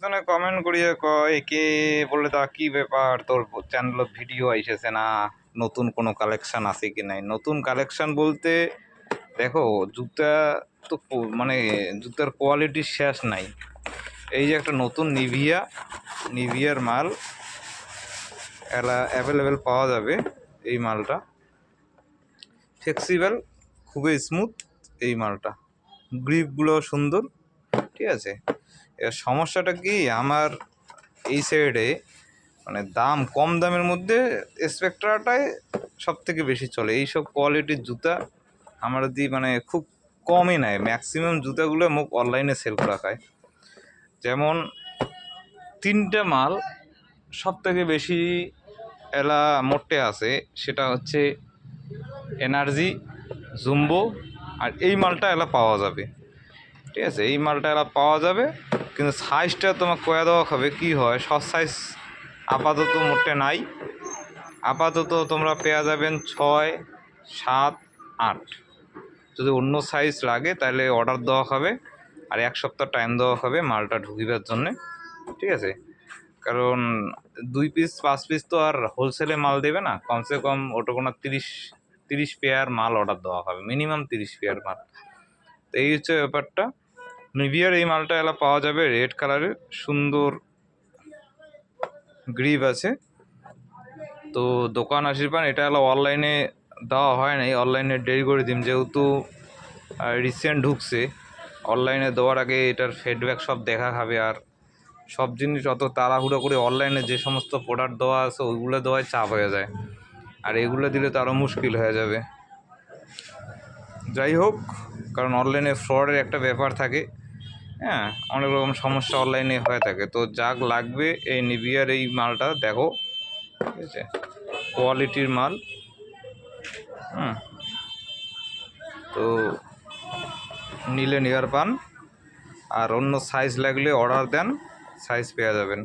একজনে কমেন্ট করিয়ে কয় কে বলে দা কি ব্যাপার তোর চ্যানেলত ভিডিও আইসেছে না, নতুন কোনো কালেকশন আছে কি নাই। নতুন কালেকশন বলতে দেখো, জুতা তো মানে জুতার কোয়ালিটির শেষ নাই। এই যে একটা নতুন নিভিয়ার মাল এলা অ্যাভেলেবেল পাওয়া যাবে। এই মালটা ফ্লেক্সিবল, খুবই স্মুথ। এই মালটা গ্রিপগুলো সুন্দর, ঠিক আছে। এর সমস্যাটা কি, আমার এই সাইডে মানে দাম কম দামের মধ্যে স্পেকট্রাটাই সব থেকে বেশি চলে। এইসব কোয়ালিটির জুতা আমার মানে খুব কমই নেয়। ম্যাক্সিমাম জুতাগুলো মুখ অনলাইনে সেল করা হয়। যেমন তিনটা মাল সব থেকে বেশি এলা মোটে আছে, সেটা হচ্ছে এনার্জি, জুম্বো, আর এই মালটা এলা পাওয়া যাবে, ঠিক আছে। এই মালটা এলা পাওয়া যাবে, কিন্তু সাইজটা তোমার কয়া দেওয়া হবে কি হয়। সব সাইজ আপাতত মোটে নাই। আপাতত তোমরা পেয়ে যাবেন 6, 7, 8। যদি অন্য সাইজ লাগে তাহলে অর্ডার দেওয়া হবে, আর 1 সপ্তাহ টাইম দেওয়া হবে মালটা ঢুকিবার জন্যে, ঠিক আছে। কারণ 2 পিস 5 পিস তো আর হোলসেলে মাল দেবে না। কমসে কম ওটা কোনো 30 পেয়ার মাল অর্ডার দেওয়া হবে, মিনিমাম 30 পেয়ার মাল। তো এই হচ্ছে ব্যাপারটা। নিভিয়ার এই মালটা এলা পাওয়া যাবে রেড কালারের, সুন্দর গ্রিপ আছে। তো দোকান আসিরপান, এটা এলা অনলাইনে দেওয়া হয় নাই। অনলাইনে দেরি করে দিম, যেহেতু রিসেন্ট ঢুকছে। অনলাইনে দেওয়ার আগে এটার ফিডব্যাক সব দেখা খাবে। আর সব জিনিস অত তাড়াহুড়ো করে অনলাইনে যে সমস্ত প্রোডাক্ট দেওয়া আছে ওইগুলো দেওয়ায় চাপ হয়ে যায়, আর এগুলো দিলে তো আরও মুশকিল হয়ে যাবে। যাই হোক, কারণ অনলাইনে ফ্রডের একটা ব্যাপার থাকে, হ্যাঁ, অনেক রকম সমস্যা অনলাইনে হয়ে থাকে। তো যাক লাগবে এই নিভিয়ার এই মালটা দেখো, ঠিক আছে, কোয়ালিটির মাল। তো নিলে নেওয়ার পান, আর অন্য সাইজ লাগলে অর্ডার দেন, সাইজ পেয়ে যাবেন।